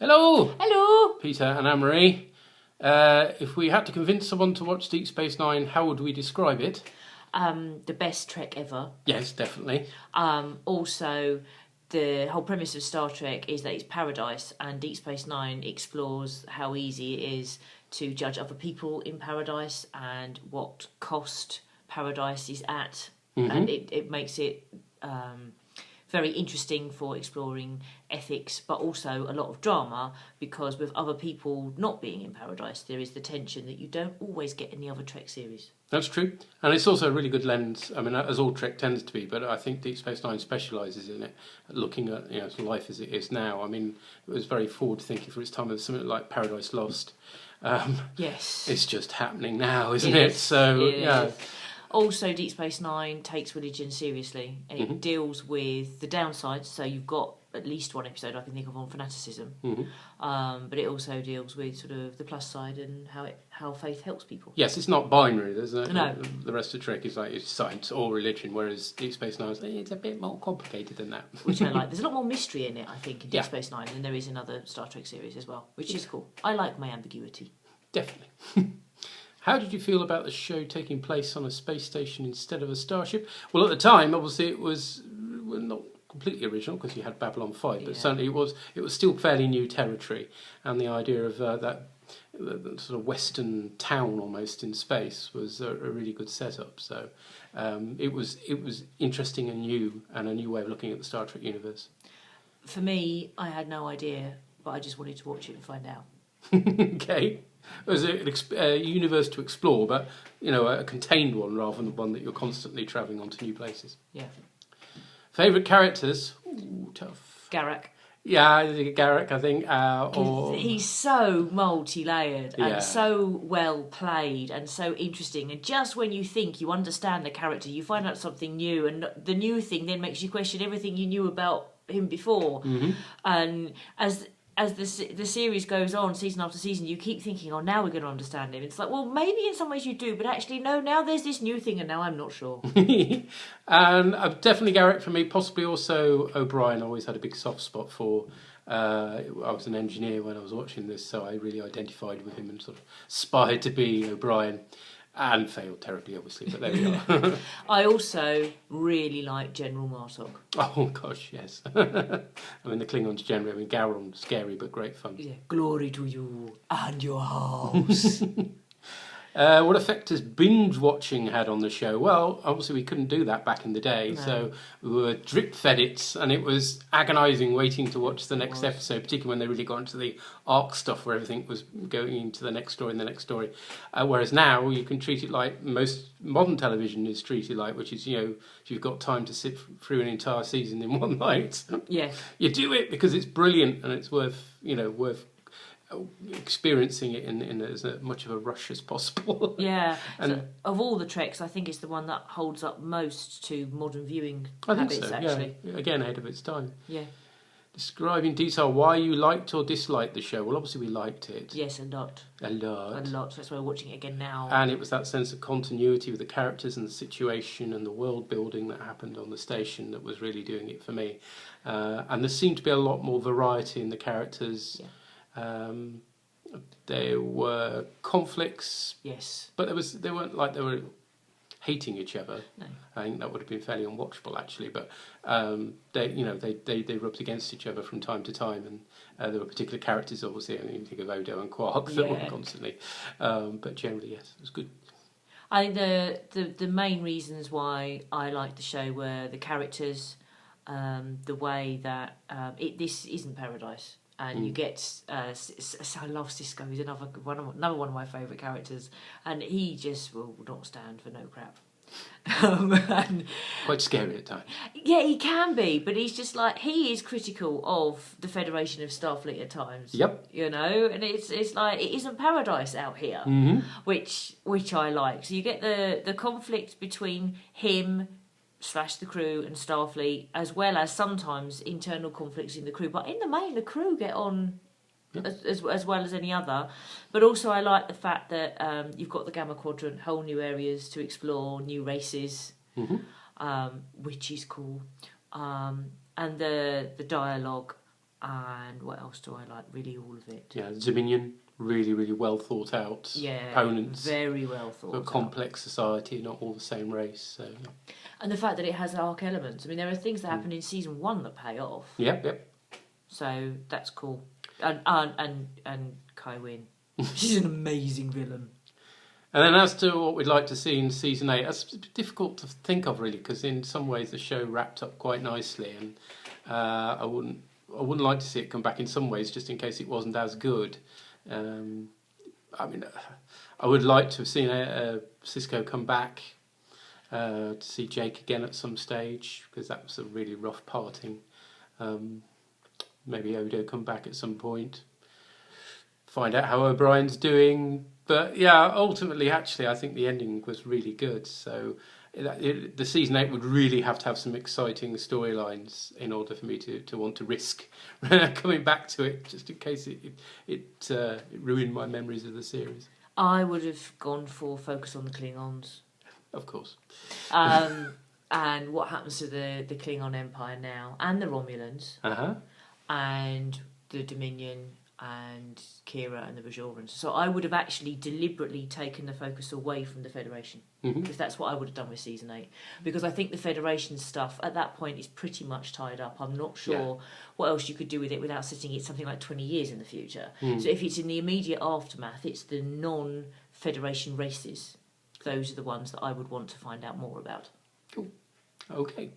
Hello, Hello! Peter and Anne-Marie. If we had to convince someone to watch Deep Space Nine, how would we describe it? The best Trek ever. Yes, definitely. Also, the whole premise of Star Trek is that it's paradise, and Deep Space Nine explores how easy it is to judge other people in paradise and what cost paradise is at. And it makes it very interesting for exploring ethics, but also a lot of drama, because with other people not being in paradise, there is the tension that you don't always get in the other Trek series. That's true. And it's also a really good lens. I mean, as all Trek tends to be, but I think Deep Space Nine specialises in it, looking at life as it is now. I mean, it was very forward-thinking for its time. There's something like Paradise Lost. Yes. It's just happening now, isn't It it? is. So, It yeah. is. Also, Deep Space Nine takes religion seriously, and it deals with the downsides. So you've got at least one episode I can think of on fanaticism, but it also deals with sort of the plus side and how faith helps people. Yes, it's not binary. There's No. The rest of Trek is like it's science or religion, whereas Deep Space Nine it's a bit more complicated than that. Which I like. There's a lot more mystery in it, I think, in Deep Yeah. Space Nine than there is in other Star Trek series as well, which is cool. I like my ambiguity. Definitely. How did you feel about the show taking place on a space station instead of a starship? Well, at the time, obviously, it was not completely original because you had Babylon 5, but Yeah. certainly it was still fairly new territory, and the idea of that sort of western town almost in space was a really good setup. So it was interesting and new, and a new way of looking at the Star Trek universe. For me, I had no idea, but I just wanted to watch it and find out. Okay. It was a universe to explore, but a contained one rather than one that you're constantly travelling onto new places. Yeah. Favourite characters? Ooh, tough. Garak. Yeah, Garrick, I think. He's so multi-layered Yeah. and so well played and so interesting. And just when you think you understand the character, you find out something new, and the new thing then makes you question everything you knew about him before. And as the series goes on, season after season, you keep thinking, oh, now we're going to understand him. It's like, well, maybe in some ways you do, but actually, no, now there's this new thing, and now I'm not sure. And definitely Garrick for me, possibly also O'Brien. I always had a big soft spot for. I was an engineer when I was watching this, so I really identified with him and sort of aspired to be O'Brien. And failed terribly, obviously, but there we are. I also really like General Martok. Oh, gosh, yes. I mean, the Klingons generally, I mean, Gowron, scary but great fun. Yeah. Glory to you and your house. What effect has binge watching had on the show? Well, obviously we couldn't do that back in the day, so we were drip fed it, and it was agonising waiting to watch the next episode, particularly when they really got into the arc stuff where everything was going into the next story and the next story. Whereas now you can treat it like most modern television is treated like, which is, if you've got time to sit through an entire season in one night, Yeah. you do it because it's brilliant and it's worth experiencing it in as much of a rush as possible. Yeah. And so, of all the Treks, I think it's the one that holds up most to modern viewing I think habits, so, actually. yeah. Again, ahead of its time. Yeah. Describe in detail why you liked or disliked the show. Well, obviously we liked it. Yes, a lot. A lot. A lot. That's why we're watching it again now. And it was that sense of continuity with the characters and the situation and the world building that happened on the station that was really doing it for me. And there seemed to be a lot more variety in the characters. Yeah. There were conflicts, Yes. but they weren't like they were hating each other. No. I think that would have been fairly unwatchable actually. But they rubbed against each other from time to time, and there were particular characters. Obviously, I mean, you think of Odo and Quark that were constantly. But generally, yes, it was good. I think the main reasons why I liked the show were the characters, the way that this isn't paradise. And you get, I love Cisco. He's another one of my favourite characters, and he just will not stand for no crap. And, Quite scary at times. yeah, he can be, but he's just like, he is critical of the Federation of Starfleet at times. Yep. And it's like, it isn't paradise out here, which I like. So you get the conflict between him / the crew and Starfleet, as well as sometimes internal conflicts in the crew. But in the main, the crew get on as well as any other. But also I like the fact that you've got the Gamma Quadrant, whole new areas to explore, new races, which is cool. And the dialogue And what else do I like? Really, all of it. Yeah, Dominion, really, really well thought out. Opponents. Very well thought out. A complex society, not all the same race. So. And the fact that it has arc elements. I mean, there are things that happen in season 1 that pay off. Yep. So that's cool. And Kai Wynn. She's an amazing villain. And then as to what we'd like to see in season 8, that's difficult to think of really, because in some ways the show wrapped up quite nicely, and I wouldn't like to see it come back in some ways, just in case it wasn't as good. I mean, I would like to have seen Sisko come back to see Jake again at some stage, because that was a really rough parting. Maybe Odo come back at some point. Find out how O'Brien's doing. But yeah, ultimately, actually, I think the ending was really good. So the season 8 would really have to have some exciting storylines in order for me to want to risk coming back to it, just in case it ruined my memories of the series. I would have gone for focus on the Klingons. Of course. And what happens to the Klingon Empire now, and the Romulans, and the Dominion, and Kira and the Bajorans. So I would have actually deliberately taken the focus away from the Federation, if that's what I would have done with season 8. Because I think the Federation stuff at that point is pretty much tied up. I'm not sure what else you could do with it without setting it something like 20 years in the future. So if it's in the immediate aftermath, it's the non-Federation races. Those are the ones that I would want to find out more about. Cool. Okay.